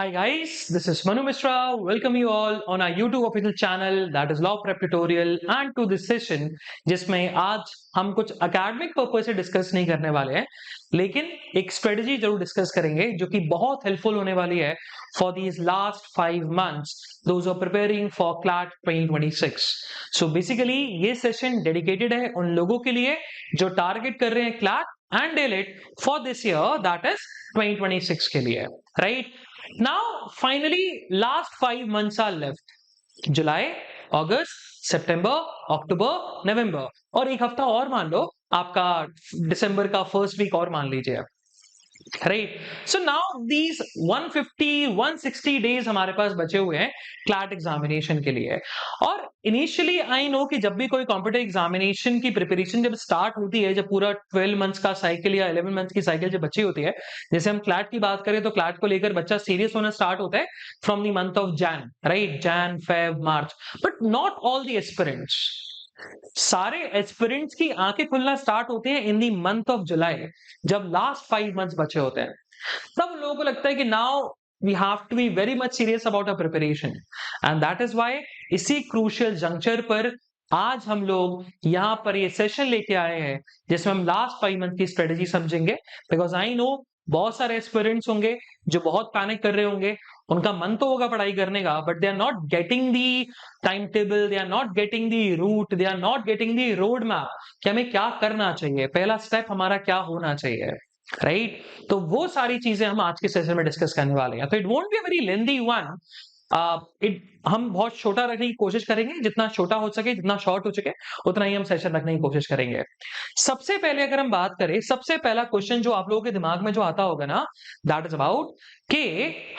Hi guys, this is Manu Mishra. Welcome you all on our YouTube official channel that is Law Prep Tutorial and to this session जिसमें आज हम कुछ academic purpose से discuss नहीं करने वाले हैं, लेकिन एक स्ट्रेटजी जरूर डिस्कस करेंगे जो कि बहुत हेल्पफुल होने वाली है for these last 5 months those who are preparing for CLAT 2026. So basically ये सेशन डेडिकेटेड है उन लोगों के लिए जो टारगेट कर रहे हैं CLAT and DELET for this year, that is 2026 के लिए, right? Now, finally, last 5 months are left. जुलाई, अगस्त, सितंबर, अक्टूबर, नवंबर और एक हफ्ता और मान लो आपका दिसंबर का फर्स्ट वीक और मान लीजिए, right? So now these 150-160 days हमारे पास बचे हुए हैं क्लैट एग्जामिनेशन के लिए। और इनिशियली आई नो कि जब भी कोई कॉम्पिटिटिव एग्जामिनेशन की प्रिपरेशन जब स्टार्ट होती है, जब पूरा 12 मंथ्स का साइकिल या 11 मंथ की साइकिल जब बची होती है, जैसे हम क्लैट की बात करें तो क्लैट को लेकर बच्चा सीरियस होना स्टार्ट होता है from the month of Jain, right? Jain, Feb, March, but not all the aspirants. सारे एस्पिरेंट्स की आंखें खुलना स्टार्ट होते हैं इन दी मंथ ऑफ जुलाई, जब लास्ट 5 मंथ्स बचे होते हैं। तब लोगों को लगता है कि now we have to be very much serious about a preparation, and that is why इसी क्रूशियल जंक्चर पर आज हम लोग यहाँ पर ये सेशन लेके आए हैं जिसमें हम लास्ट 5 मंथ की स्ट्रेटेजी समझेंगे। बिकॉज आई नो बहुत सारे एस्पिरेंट्स होंगे जो बहुत पैनिक कर रहे होंगे, उनका मन तो होगा पढ़ाई करने का, but they are not getting the time table, they are not getting the route, they are not getting the road map कि हमें क्या करना चाहिए, पहला स्टेप हमारा क्या होना चाहिए, राइट? तो वो सारी चीजें हम आज के सेशन में डिस्कस करने वाले हैं। तो it won't be a very lengthy one, हम बहुत छोटा रखने की कोशिश करेंगे, जितना छोटा हो सके, जितना शॉर्ट हो सके उतना ही हम सेशन रखने की कोशिश करेंगे। सबसे पहले अगर हम बात करें, सबसे पहला क्वेश्चन जो आप लोगों के दिमाग में जो आता होगा ना, दैट इज अबाउट कि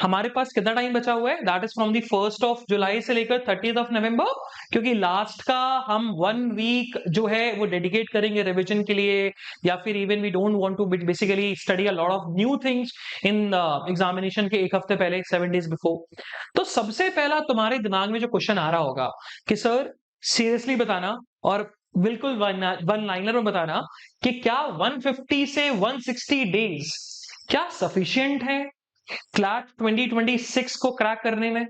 हमारे पास कितना टाइम बचा हुआ है। That is from the 1st of जुलाई से लेकर 30th of नवंबर, क्योंकि लास्ट का हम 1 वीक जो है वो डेडिकेट करेंगे रिविजन के लिए, या फिर even we don't want to basically study a lot of new things in examination के एक हफ्ते पहले, 7 days बिफोर। तो सबसे पहला तुम्हारे दिमाग में जो क्वेश्चन आ रहा होगा कि सर सीरियसली बताना और बिल्कुल वन लाइनर में बताना कि क्या 150 से 160 डेज क्या सफिशिएंट है क्लैट 2026 को क्रैक करने में?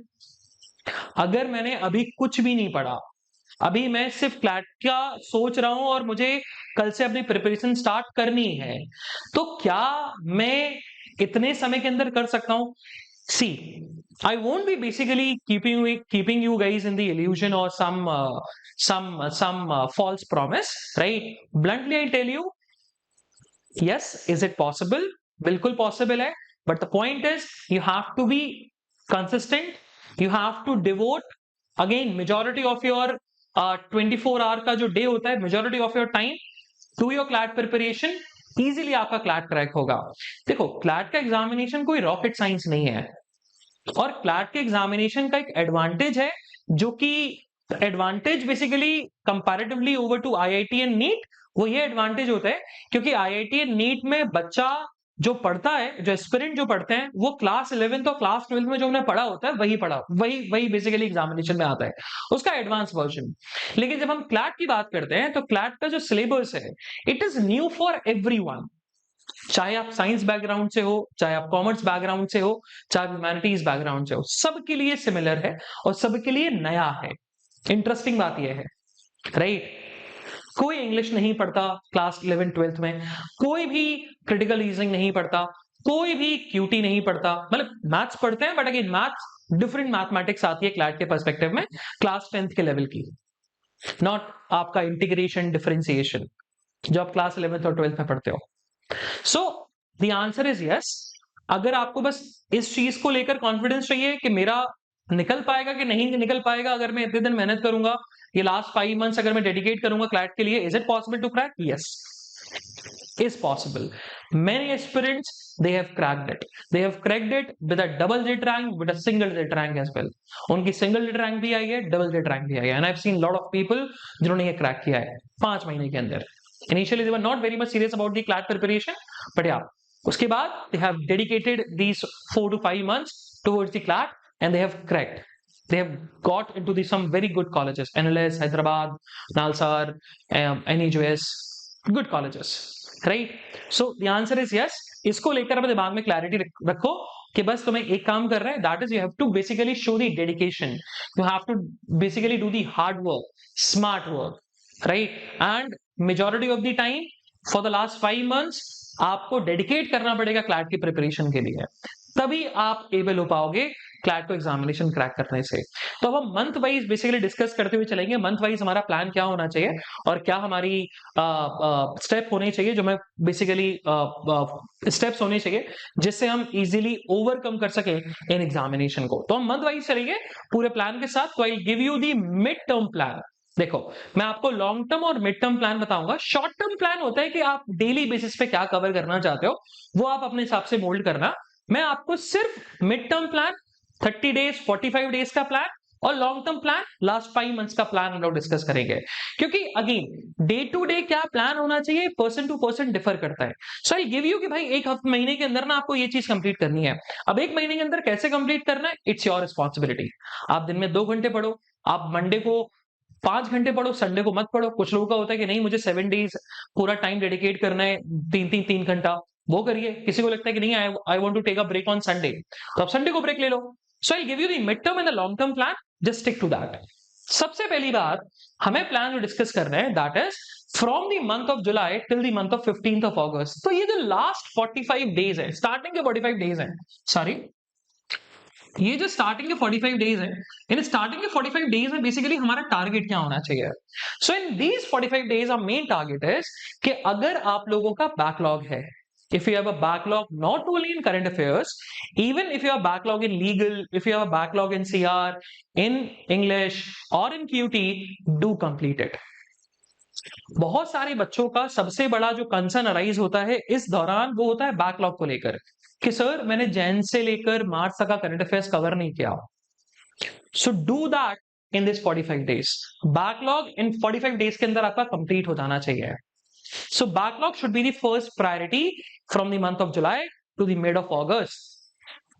अगर मैंने अभी कुछ भी नहीं पढ़ा, अभी मैं सिर्फ क्लैट का सोच रहा हूं और मुझे कल से अपनी प्रिपरेशन स्टार्ट करनी है, तो क्या मैं इतने समय के अंदर कर सकता हूं? See, I won't be basically keeping you guys in the illusion or some false promise, right? Bluntly, I tell you, yes, is it possible? बिल्कुल possible है, but the point is you have to be consistent. You have to devote again majority of your 24 hour का जो day होता है, majority of your time to your CLAT preparation. Easily आपका CLAT crack होगा। देखो, CLAT का examination कोई rocket science नहीं है, और क्लैट के एग्जामिनेशन का एक एडवांटेज है, जो कि advantage basically comparatively over to IIT and NEET, वो ये एडवांटेज होता है क्योंकि आईआईटी एंड नीट में बच्चा जो पढ़ता है, जो एस्पिरेंट जो पढ़ते हैं, वो क्लास 11th और क्लास 12th में जो उन्हें पढ़ा होता है वही बेसिकली एग्जामिनेशन में आता है, उसका एडवांस वर्जन। लेकिन जब हम क्लैट की बात करते हैं तो क्लैट का जो सिलेबस है, it is new for everyone. चाहे आप साइंस बैकग्राउंड से हो, चाहे आप कॉमर्स बैकग्राउंड से हो, चाहे ह्यूमैनिटीज बैकग्राउंड से हो, सबके लिए सिमिलर है और सबके लिए नया है। इंटरेस्टिंग बात यह है, राइट? कोई इंग्लिश नहीं पढ़ता क्लास 11th-12th में, कोई भी क्रिटिकल रीजनिंग नहीं पढ़ता, कोई भी क्यूटी नहीं पढ़ता, मतलब मैथ्स पढ़ते हैं, but again maths different mathematics आती है क्लैट के पर्सपेक्टिव में, क्लास 10th के लेवल की, नॉट आपका इंटीग्रेशन डिफरेंशिएशन जो आप क्लास 11th और 12th में पढ़ते हो। So the answer is yes. अगर आपको बस इस चीज को लेकर कॉन्फिडेंस चाहिए कि मेरा निकल पाएगा कि नहीं निकल पाएगा, अगर मैं इतने दिन मेहनत करूंगा, ये लास्ट 5 मंथ्स अगर मैं डेडिकेट करूंगा क्लैट के लिए, is it possible to crack? Yes, is possible. Many aspirants, they have cracked it. They have cracked it with a double digit rank, with a single digit rank as well. उनकी single digit rank भी आई है, double digit rank भी आई है, and I've seen lot of people जिन्होंने ये crack किया है 5 महीने के अंदर। Initially they were not very much serious about the CLAT preparation, but yeah, उसके बाद they have dedicated these 4 to 5 months towards the CLAT and they have cracked. They have got into some very good colleges, NLS, Hyderabad, Nalsar, NEJS, good colleges, right? So the answer is yes. इसको लेकर अपने दिमाग में clarity रखो कि बस तुम्हें एक काम कर रहा है, that is you have to basically show the dedication, you have to basically do the hard work, smart work, right? And majority of the time for the last 5 months आपको डेडिकेट करना पड़ेगा क्लैट की preparation के लिए, तभी आप able हो पाओगे क्लैट को एग्जामिनेशन क्रैक करने से। तो अब हम मंथ वाइज बेसिकली डिस्कस करते हुए चलेंगे, मंथ वाइज हमारा प्लान क्या होना चाहिए और क्या हमारी स्टेप होने चाहिए, जो मैं बेसिकली स्टेप्स होने चाहिए जिससे हम इजीली ओवरकम कर सके इन एग्जामिनेशन को। तो हम मंथ वाइज चलेंगे पूरे प्लान के साथ। तो आई give you the mid term plan. देखो, मैं आपको लॉन्ग टर्म और मिड टर्म प्लान बताऊंगा। शॉर्ट टर्म प्लान होता है कि आप डेली बेसिस पे क्या कवर करना चाहते हो, वो आप अपने हिसाब से मोल्ड करना। मैं आपको सिर्फ mid term plan 30 days 45 days का प्लान और long term plan last 5 months का प्लान हम लोग डिस्कस करेंगे, क्योंकि अगेन डे टू डे क्या प्लान होना चाहिए पर्सन टू पर्सन डिफर करता है। सो आई गिव यू कि भाई एक महीने के अंदर ना आपको ये चीज कंप्लीट करनी है। अब एक महीने के अंदर कैसे कंप्लीट करना है, इट्स योर रिस्पॉन्सिबिलिटी। आप दिन में 2 घंटे पढ़ो, आप मंडे को 5 घंटे पढ़ो, संडे को मत पढ़ो। कुछ लोगों का होता है कि नहीं, मुझे 7 डेज पूरा टाइम डेडिकेट करना है, 3 घंटा, वो करिए। किसी को लगता है कि नहीं, I want to take a break on Sunday, तो आप संडे को ब्रेक ले लो। So I give you the mid term and the long term plan, just stick to that. सबसे पहली बात हमें प्लान जो डिस्कस करना है, that is from the month of July till the month of 15th of August. तो ये जो लास्ट 45 डेज है, स्टार्टिंग के 45 डेज है, सॉरी, ये जो स्टार्टिंग के 45 डेज है, इन स्टार्टिंग के 45 डेज में बेसिकली हमारा टारगेट क्या होना चाहिए। So in these 45 days our main target is कि अगर आप लोगों का बैकलॉग है, if you have a backlog not only in current affairs, even if you have backlog in legal, if you have a backlog in CR, in English or in QT, do complete it. बहुत सारे बच्चों का सबसे बड़ा जो concern arise होता है इस दौरान, वो होता है बैकलॉग को लेकर कि सर मैंने जैन से लेकर मार्च तक का करंट अफेयर्स कवर नहीं किया। So do that in this 45 days. Backlog in 45 days के अंदर आपका कंप्लीट हो जाना चाहिए। So backlog should be the first priority from the month of July to the mid of August.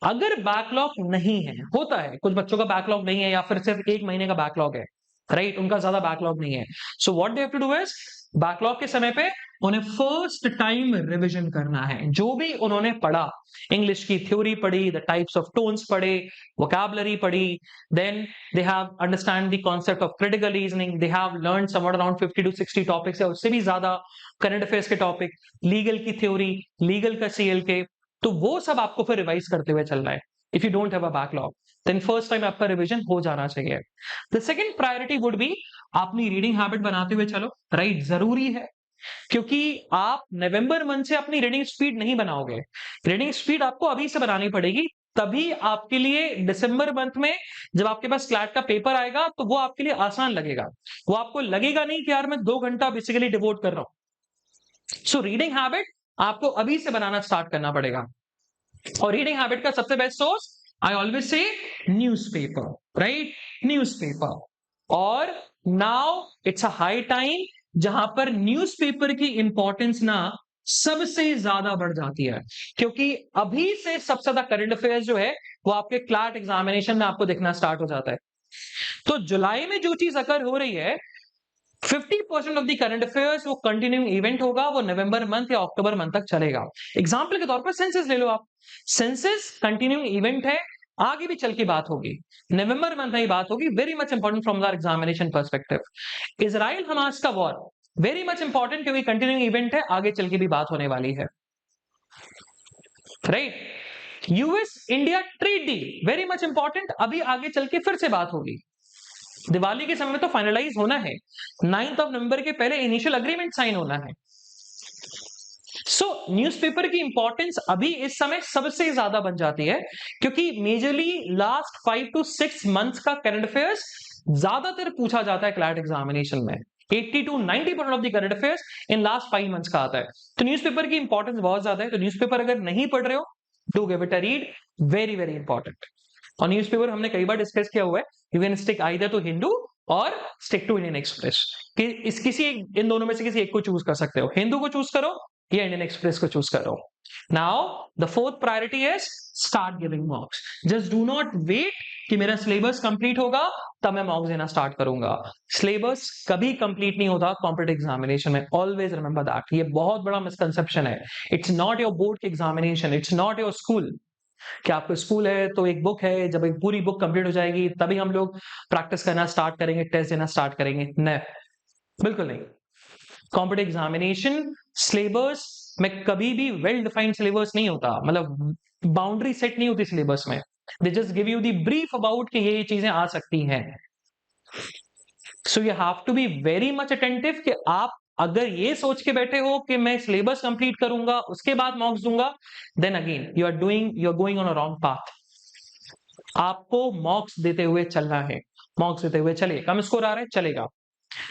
अगर बैकलॉग नहीं है, होता है कुछ बच्चों का बैकलॉग नहीं है या फिर सिर्फ 1 महीने का बैकलॉग है, राइट, उनका ज्यादा बैकलॉग नहीं है, so what they have to do is backlog के समय पे उन्हें फर्स्ट टाइम रिवीजन करना है। जो भी उन्होंने पढ़ा, इंग्लिश की थ्योरी पढ़ी, द टाइप्स ऑफ टोन्स पढ़े, वोकैबुलरी पढ़ी, then they have understand the concept of critical reasoning, they have learn somewhat around 50 to 60 topics है, उससे भी ज्यादा करंट अफेयर्स के टॉपिक, लीगल की थ्योरी, लीगल का CL के, तो वो सब आपको फिर रिवाइज करते हुए चलना है। If you don't have a backlog, then first time आपका रिवीजन हो जाना चाहिए। The second priority would be अपनी रीडिंग हैबिट बनाते हुए चलो, राइट, जरूरी है, क्योंकि आप नवंबर मंथ से अपनी रीडिंग स्पीड नहीं बनाओगे। रीडिंग स्पीड आपको अभी से बनानी पड़ेगी, तभी आपके लिए दिसंबर मंथ में जब आपके पास क्लैट का पेपर आएगा तो वो आपके लिए आसान लगेगा। वो आपको लगेगा नहीं कि यार मैं 2 घंटा बेसिकली डिवोट कर रहा हूं। सो रीडिंग हैबिट आपको अभी से बनाना स्टार्ट करना पड़ेगा। और रीडिंग हैबिट का सबसे best source, I always say, newspaper, right, newspaper. और now it's a high time जहां पर न्यूज़पेपर की इंपॉर्टेंस ना सबसे ज्यादा बढ़ जाती है, क्योंकि अभी से सबसे ज्यादा करंट अफेयर्स जो है वो आपके क्लैट एग्जामिनेशन में आपको दिखना स्टार्ट हो जाता है। तो जुलाई में जो चीज अकर हो रही है, 50% ऑफ द करंट अफेयर्स वो कंटिन्यूइंग इवेंट होगा, वो नवंबर मंथ या अक्टूबर मंथ तक चलेगा। एग्जांपल के तौर पर सेंसस ले लो आप, सेंसस कंटिन्यूइंग इवेंट है, आगे भी चल की बात होगी, नवंबर मंथ में बात होगी, very much important from the examination perspective. Israel Hamas का वॉर वेरी मच इंपॉर्टेंट, क्योंकि कंटिन्यूइंग इवेंट है, आगे चल के भी बात होने वाली है, right. US India trade deal very much important, अभी आगे चल के फिर से बात होगी। दिवाली के समय में तो फाइनलाइज होना है, 9 नवंबर के पहले इनिशियल अग्रीमेंट साइन होना है। सो न्यूज़पेपर की इंपॉर्टेंस अभी इस समय सबसे ज्यादा बन जाती है, क्योंकि मेजरली लास्ट 5 to 6 मंथ्स का करंट अफेयर्स ज्यादातर पूछा जाता है क्लैट एग्जामिनेशन में। 80 to 90% of the current affairs in last 5 months का आता है। तो न्यूज़पेपर की इंपॉर्टेंस बहुत ज्यादा है। तो न्यूज़पेपर अगर नहीं पढ़ रहे हो, do give it a read, very very important. और न्यूज़पेपर हमने कई बार डिस्कस किया हुआ है, you can stick either to Hindu और स्टिक टू इंडियन एक्सप्रेस, कि किसी इन दोनों में से किसी एक को चूज कर सकते हो, हिंदू को चूज करो या इंडियन एक्सप्रेस को चूज करो। Now the fourth priority is start giving mocks. Just do not wait कि मेरा सिलेबस कंप्लीट होगा तब मैं मॉक्स देना स्टार्ट करूंगा। सिलेबस कभी कंप्लीट नहीं होता कॉम्पिटिटिव एग्जामिनेशन में, ऑलवेज रिमेंबर दैट। ये बहुत बड़ा मिसकंसेप्शन है। इट्स नॉट योर बोर्ड की examination, it's not your school, कि आपको स्कूल है तो एक बुक है, जब एक पूरी बुक कंप्लीट हो जाएगी तभी हम लोग प्रैक्टिस करना स्टार्ट करेंगे, टेस्ट देना स्टार्ट करेंगे। नहीं, बिल्कुल नहीं। कॉम्पिटिटिव एग्जामिनेशन सिलेबस में कभी भी वेल डिफाइंड सिलेबस नहीं होता, मतलब बाउंड्री सेट नहीं होती सिलेबस में। They just give you the brief about कि ये चीजें आ सकती हैं। So you have to be very much attentive कि आप अगर ये सोच के बैठे हो कि मैं सिलेबस कंप्लीट करूंगा उसके बाद मॉक्स दूंगा, then again you are going on a wrong path. आपको मॉक्स देते हुए चलना है, मॉक्स देते हुए चलिए। कम स्कोर आ रहा है चलेगा,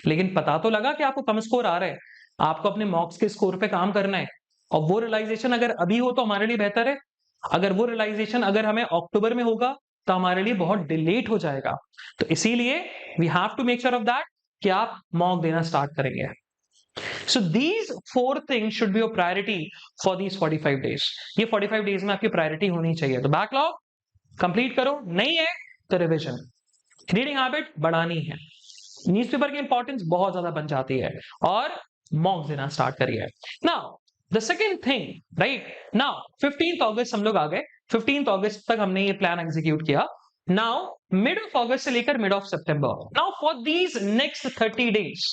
लेकिन पता तो लगा कि आपको कम स्कोर आ रहा है, आपको अपने मॉक्स के स्कोर पे काम करना है। और वो रियलाइजेशन अगर अभी हो तो हमारे लिए बेहतर है, अगर वो रियलाइजेशन अगर हमें अक्टूबर में होगा तो हमारे लिए बहुत डिलेट हो जाएगा। तो इसीलिए we have to make sure of that कि आप मॉक देना स्टार्ट करेंगे। So these 4 things should be your priority for these 45 days. ये 45 डेज में आपकी प्रायोरिटी होनी चाहिए। तो बैकलॉग कंप्लीट करो, नहीं है तो रिविजन, रीडिंग हैबिट बढ़ानी है, न्यूज़पेपर की इंपॉर्टेंस बहुत ज्यादा बन जाती है, और मॉक्स देना स्टार्ट करिए। Now the second thing, right now 15 अगस्त हम लोग आ गए, 15 अगस्त तक हमने ये प्लान एग्जीक्यूट किया। नाउ मिड ऑफ अगस्त से लेकर mid of September, now for these next 30 days,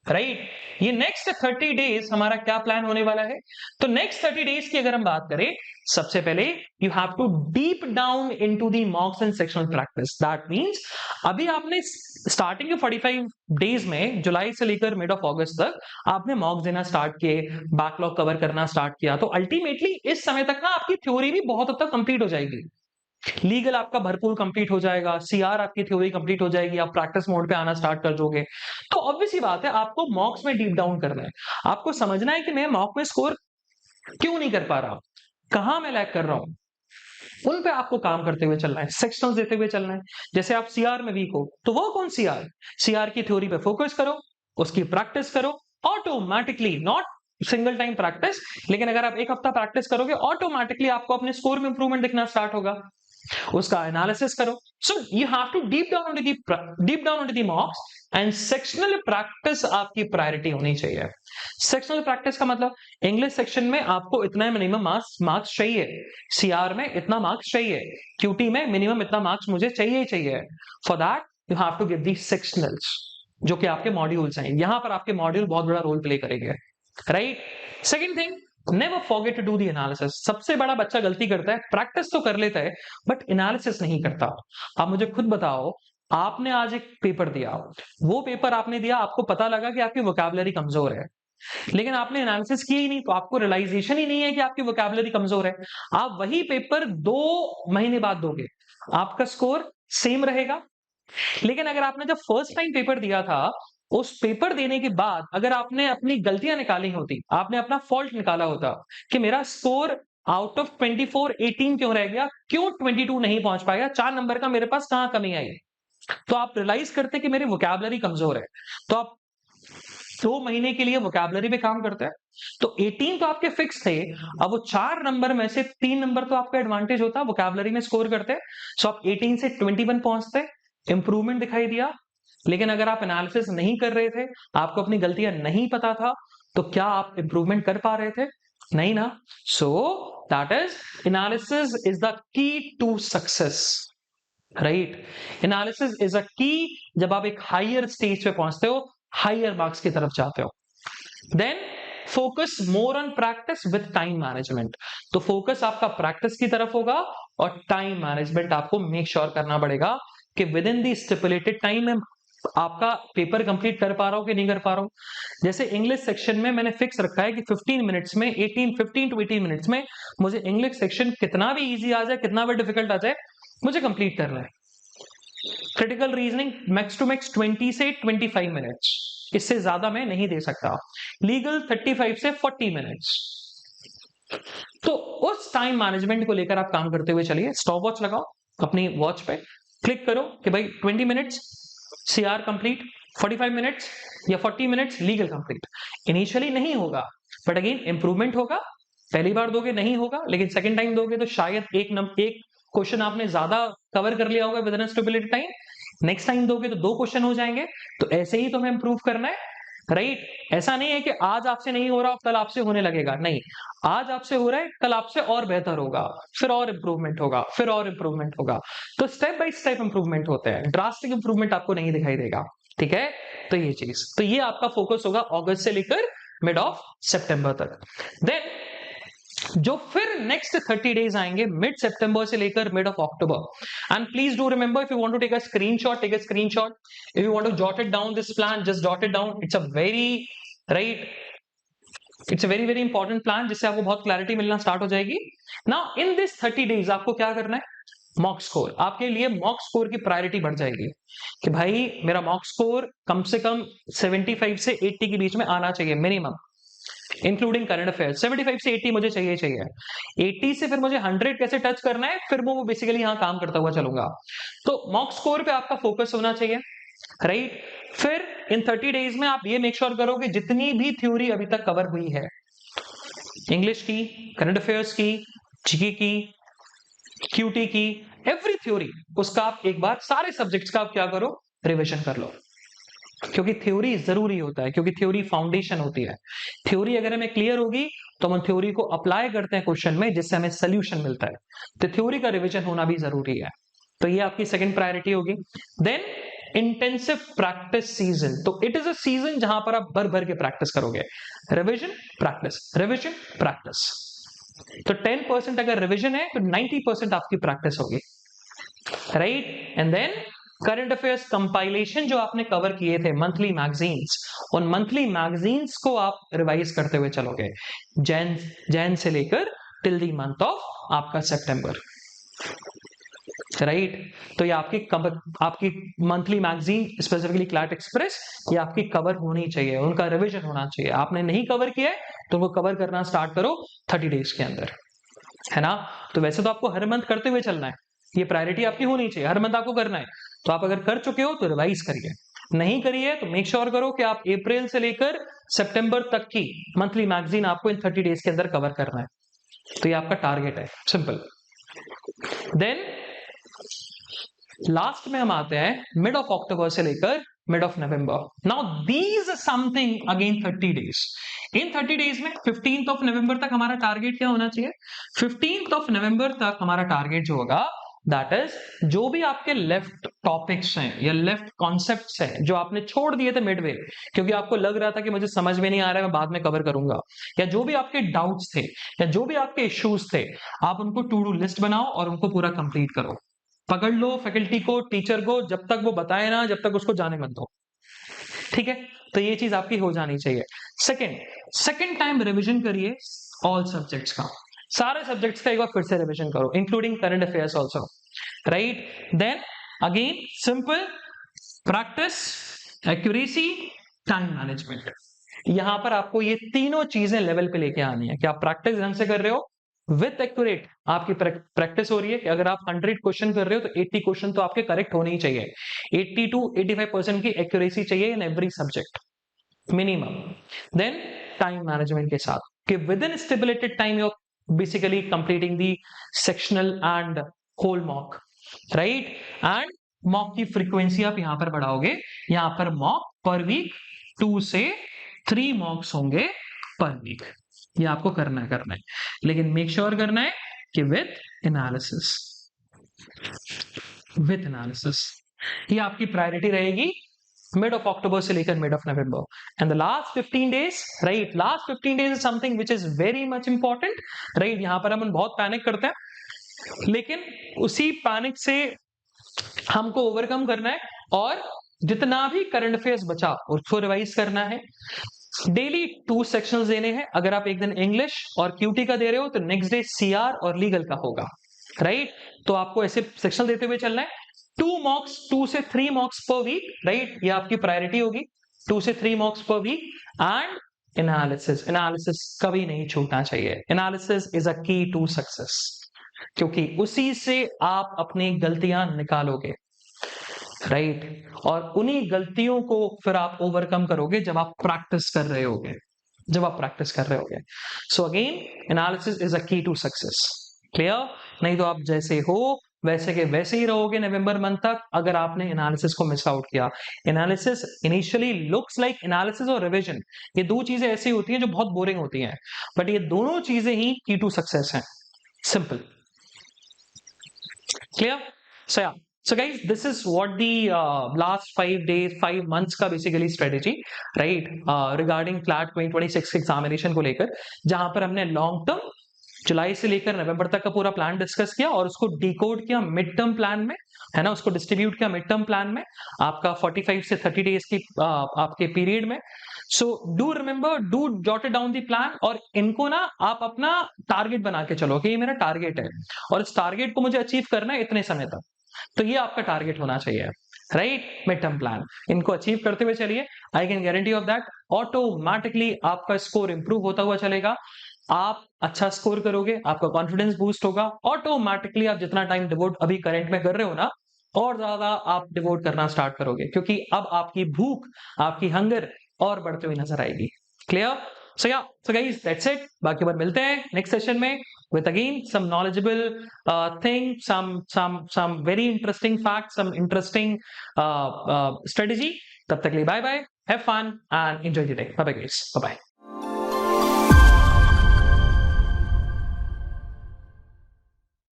right ये नेक्स्ट 30 डेज हमारा क्या प्लान होने वाला है। तो नेक्स्ट 30 डेज की अगर हम बात करें, सबसे पहले you have to deep down into the mocks and sectional practice. That means अभी आपने स्टार्टिंग के 45 डेज में, जुलाई से लेकर मिड ऑफ अगस्त तक आपने मॉक्स देना स्टार्ट किए, बैकलॉग कवर करना स्टार्ट किया, तो अल्टीमेटली इस समय तक ना आपकी थ्योरी भी बहुत हद तक कंप्लीट हो जाएगी, लीगल आपका भरपूर कंप्लीट हो जाएगा, सीआर आपकी थ्योरी कंप्लीट हो जाएगी, आप प्रैक्टिस मोड पे आना स्टार्ट कर दोगे। तो ऑब्वियस ही बात है आपको मॉक्स में डीप डाउन करना है, आपको समझना है कि मैं मॉक में स्कोर क्यों नहीं कर पा रहा, कहां मैं लैग कर रहा हूं, उन पे आपको काम करते हुए चलना है, सेक्शंस देते हुए चलना है। जैसे आप सीआर में वीक हो तो वो कौन सीआर, सीआर की थ्योरी पे फोकस करो, उसकी प्रैक्टिस करो, automatically, not single time practice, लेकिन अगर आप एक हफ्ता प्रैक्टिस करोगे ऑटोमेटिकली आपको अपने स्कोर में इंप्रूवमेंट दिखना स्टार्ट होगा, उसका एनालिसिस करो। So you have to deep down into the mocks and sectional practice आपकी प्रायोरिटी होनी चाहिए। सेक्शनल प्रैक्टिस का मतलब इंग्लिश सेक्शन में आपको इतना मिनिमम मार्क्स चाहिए, सीआर में इतना मार्क्स चाहिए, क्यूटी में मिनिमम इतना मार्क्स मुझे चाहिए ही चाहिए। For that you have to give the sectionals, जो कि आपके मॉड्यूल्स हैं, यहां पर आपके मॉड्यूल बहुत बड़ा रोल प्ले करेंगे, right. Second thing, never forget to do the analysis. सबसे बड़ा बच्चा गलती करता है, प्रैक्टिस तो कर लेता है बट एनालिसिस नहीं करता। आप मुझे खुद बताओ, आपने आज एक पेपर दिया, वो पेपर आपने दिया, आपको पता लगा कि आपकी वोकैबुलरी कमजोर है, लेकिन आपने एनालिसिस किया ही नहीं, तो आपको रियलाइजेशन ही नहीं है कि आपकी वोकैबुलरी कमजोर है। आप वही पेपर 2 महीने बाद दोगे, आपका स्कोर सेम रहेगा। लेकिन अगर आपने जब फर्स्ट टाइम पेपर दिया था, उस पेपर देने के बाद अगर आपने अपनी गलतियां निकाली होती, आपने अपना फॉल्ट निकाला होता कि मेरा स्कोर आउट ऑफ 24 18 क्यों रह गया, क्यों 22 नहीं पहुंच पाया, 4 नंबर का मेरे पास कहां कमी आई, तो आप रियलाइज करते कि मेरी वोकैबुलरी कमजोर है, तो आप 2 महीने के लिए वोकैबुलरी पे काम करते हैं। तो 18 तो आपके फिक्स थे, अब वो 4 नंबर में से 3 नंबर तो आपका एडवांटेज होता, वोकैबुलरी में स्कोर करते, सो आप 18 से 21 पहुंचते, इंप्रूवमेंट दिखाई दिया। लेकिन अगर आप एनालिसिस नहीं कर रहे थे, आपको अपनी गलतियां नहीं पता था, तो क्या आप इंप्रूवमेंट कर पा रहे थे, नहीं ना। So that is, analysis is the key to success, right. Analysis is a key, जब आप एक हायर स्टेज पे पहुंचते हो, हायर मार्क्स की तरफ जाते हो। Then focus more on practice with time management, तो फोकस आपका प्रैक्टिस की तरफ होगा, और टाइम मैनेजमेंट आपको मेक श्योर करना पड़ेगा कि within the stipulated time में आपका पेपर कंप्लीट कर पा रहा हूं कि नहीं कर पा रहा हूं। जैसे इंग्लिश सेक्शन में मैंने फिक्स रखा है कि 15 मिनट्स में 15 टू 18 मिनट्स में मुझे इंग्लिश सेक्शन कितना भी इजी आ जाए, कितना भी डिफिकल्ट आ जाए, मुझे कंप्लीट करना है। Critical reasoning max to max 20 से 25 मिनट्स, इससे ज्यादा मैं नहीं दे सकता। लीगल 35 से 40 मिनट्स। तो उस टाइम मैनेजमेंट को लेकर आप काम करते हुए चलिए। स्टॉप वॉच लगाओ अपनी वॉच पे, क्लिक करो कि भाई 20 मिनट्स सीआर कंप्लीट, 45 मिनट्स या 40 मिनट्स लीगल कंप्लीट। इनिशियली नहीं होगा, बट अगेन इंप्रूवमेंट होगा। पहली बार दोगे नहीं होगा, लेकिन सेकंड टाइम दोगे तो शायद एक क्वेश्चन आपने ज्यादा कवर कर लिया होगा with in stipulated time, next time दोगे तो 2 क्वेश्चन हो जाएंगे। तो ऐसे ही तुम्हें इंप्रूव करना है, राइट? ऐसा नहीं है कि आज आपसे नहीं हो रहा कल आपसे होने लगेगा, नहीं। आज आपसे हो रहा है, कल आपसे और बेहतर होगा, फिर और इंप्रूवमेंट होगा, फिर और इंप्रूवमेंट होगा। तो स्टेप बाय स्टेप इंप्रूवमेंट होते हैं, ड्रास्टिक इंप्रूवमेंट आपको नहीं दिखाई देगा। ठीक है, तो ये चीज, तो ये आपका फोकस होगा अगस्त से लेकर मिड ऑफ सितंबर तक। देन जो फिर नेक्स्ट 30 डेज आएंगे मिड सितंबर से लेकर mid of October. And please do remember, if you want to take a screenshot, take a screenshot. If you want to jot it down this plan, just jot it down. It's a very right, it's a very very important plan, जिससे आपको बहुत clarity मिलना start हो जाएगी। Now in this 30 days आपको क्या करना है, मॉक स्कोर। आपके लिए मॉक स्कोर की प्रायोरिटी बढ़ जाएगी कि भाई मेरा मॉक स्कोर कम से कम 75 से 80 के बीच में आना चाहिए मिनिमम, इंक्लूडिंग करंट अफेयर्स। 75 से 80 मुझे चाहिए 80 से फिर मुझे 100 कैसे टच करना है, फिर वो बेसिकली यहाँ काम करता हुआ चलूंगा। तो मॉक स्कोर पे आपका फोकस होना चाहिए, राइट? फिर इन 30 डेज में आप ये मेक श्योर करो कि जितनी भी थ्योरी अभी तक कवर हुई है, इंग्लिश की, करंट अफेयर्स की, जीके की, क्यूटी की, एवरी थ्योरी, उसका आप एक बार सारे सब्जेक्ट्स का आप क्या करो, रिविजन कर लो। क्योंकि थ्योरी जरूरी होता है, क्योंकि थ्योरी फाउंडेशन होती है। थ्योरी अगर हमें क्लियर होगी तो हम थ्योरी को अप्लाई करते हैं क्वेश्चन में, जिससे हमें सोल्यूशन मिलता है। तो थ्योरी का रिवीजन होना भी जरूरी है। तो ये आपकी सेकंड प्रायोरिटी होगी। Then intensive practice season. तो इट इज अ सीजन जहां पर आप भर भर के प्रैक्टिस करोगे, रिविजन प्रैक्टिस, रिविजन प्रैक्टिस। तो 10% अगर रिविजन है तो 90% आपकी प्रैक्टिस होगी, right? And then current affairs compilation जो आपने कवर किए थे मंथली मैगजीन्स, उन मंथली मैगजीन्स को आप रिवाइज करते हुए चलोगे, जैन से लेकर टिल द मंथ ऑफ आपका सितंबर, राइट? तो ये आपकी monthly magazine, specifically CLAT express, ये आपकी कवर होनी चाहिए, उनका रिवीजन होना चाहिए। आपने नहीं कवर किया है तो वो कवर करना स्टार्ट करो 30 डेज के अंदर, है ना? तो वैसे तो आपको हर मंथ करते हुए चलना है, ये प्रायोरिटी आपकी होनी चाहिए, हर मंथ आपको करना है। तो आप अगर कर चुके हो तो रिवाइज करिए, नहीं करिए तो मेक श्योर करो कि आप अप्रैल से लेकर सितंबर तक की मंथली मैगजीन आपको इन 30 डेज के अंदर कवर करना है। तो ये आपका टारगेट है, सिंपल। देन लास्ट में हम आते हैं मिड ऑफ अक्टूबर से लेकर mid of November. Now these something again 30 days. In 30 days में 15th ऑफ नवंबर तक हमारा टारगेट क्या होना चाहिए? 15th ऑफ नवंबर तक हमारा टारगेट जो होगा, दैट इज जो भी आपके लेफ्ट टॉपिक्स हैं या लेफ्ट कॉन्सेप्ट्स हैं जो आपने छोड़ दिए थे मिडवे, क्योंकि आपको लग रहा था कि मुझे समझ में नहीं आ रहा है, मैं बाद में कवर करूंगा, या जो भी आपके डाउट्स थे या जो भी आपके इश्यूज थे, आप उनको टू डू लिस्ट बनाओ और उनको पूरा कंप्लीट करो। पकड़ लो फैकल्टी को, टीचर को, जब तक वो बताए ना, जब तक उसको जाने मत दो, ठीक है? तो ये चीज आपकी हो जानी चाहिए। सेकंड टाइम रिवीजन करिए ऑल सब्जेक्ट्स का, सारे सब्जेक्ट्स का एक बार फिर से रिवीजन करो, including current affairs also, right? Then again simple practice, accuracy, time management. यहां पर आपको ये तीनों चीजें लेवल पे लेके आनी है कि आप प्रैक्टिस ढंग से कर रहे हो, विथ एक्यूरेट आपकी प्रैक्टिस हो रही है कि अगर आप 100 क्वेश्चन कर रहे हो तो 80 क्वेश्चन तो आपके करेक्ट होने ही चाहिए। 80 to 85% की एक्यूरेसी चाहिए in every subject minimum. Then time management के साथ कि within stipulated time you are basically completing the sectional and whole mock, right? And mock की फ्रीक्वेंसी आप यहां पर बढ़ाओगे, यहां पर मॉक पर वीक 2 से 3 मॉक्स होंगे पर वीक। ये आपको करना है, लेकिन मेक श्योर करना है कि विथ एनालिसिस ये आपकी प्रायोरिटी रहेगी मिड ऑफ अक्टूबर से लेकर mid of November. And the last 15 days, right? Last 15 days is something which is very much important, right? यहां पर हम बहुत पैनिक करते हैं, लेकिन उसी पैनिक से हमको ओवरकम करना है और जितना भी करंट अफेयर्स बचा उसको रिवाइज करना है। डेली 2 सेक्शंस देने हैं। अगर आप एक दिन इंग्लिश और क्यूटी का दे रहे हो तो नेक्स्ट डे सीआर और लीगल का होगा, राइट? तो आपको ऐसे सेक्शन देते हुए चलना है। 2 से 3 मॉक्स पर वीक, राइट? ये आपकी प्रायोरिटी होगी, 2 से 3 मॉक्स पर वीक। एंड एनालिसिस कभी नहीं छूटना चाहिए। एनालिसिस इज अ की टू सक्सेस, क्योंकि उसी से आप अपनी गलतियां निकालोगे, राइट? और उन्हीं गलतियों को फिर आप ओवरकम करोगे जब आप प्रैक्टिस कर रहे होगे, so again analysis is a की टू सक्सेस। क्लियर? नहीं तो आप जैसे हो वैसे के वैसे ही रहोगे नवंबर मंथ तक अगर आपने एनालिसिस को मिस आउट किया। Analysis initially looks like analysis और रिवीजन, ये दो चीजें ऐसी होती हैं जो बहुत बोरिंग होती हैं, बट ये दोनों चीजें ही की टू सक्सेस हैं। Simple, clear? So yeah, so guys, this is what the last 5 days, 5 months का basically strategy, right? Regarding CLAT 2026 examination को लेकर, जहां पर हमने लॉन्ग टर्म जुलाई से लेकर नवंबर तक का पूरा प्लान डिस्कस किया और उसको डिकोड किया मिड टर्म प्लान में, है ना, उसको डिस्ट्रीब्यूट किया मिड टर्म प्लान में आपका 45 से 30 डेज की आपके पीरियड में। So do remember, do jot it down the plan, और इनको ना आप अपना टारगेट बना के चलो कि ये मेरा टारगेट है और इस टारगेट को मुझे अचीव करना है इतने समय तक, तो ये आपका टारगेट होना चाहिए, राइट? मिड टर्म प्लान, इनको अचीव करते हुए चलिए। I can guarantee of that automatically आपका स्कोर इंप्रूव होता हुआ चलेगा, आप अच्छा स्कोर करोगे, आपका कॉन्फिडेंस बूस्ट होगा, ऑटोमेटिकली आप जितना टाइम डिवोट अभी करंट में कर रहे हो ना, और ज्यादा आप डिवोट करना स्टार्ट करोगे, क्योंकि अब आपकी भूख, आपकी हंगर और बढ़ती हुई नजर आएगी। क्लियर? सो या, सो गाइस दैट्स इट, बाकी बार मिलते हैं नेक्स्ट सेशन में with again some knowledgeable thing, some very interesting facts, some interesting strategy. तब तक के लिए bye bye, have fun and enjoy the day. Bye bye guys, bye bye.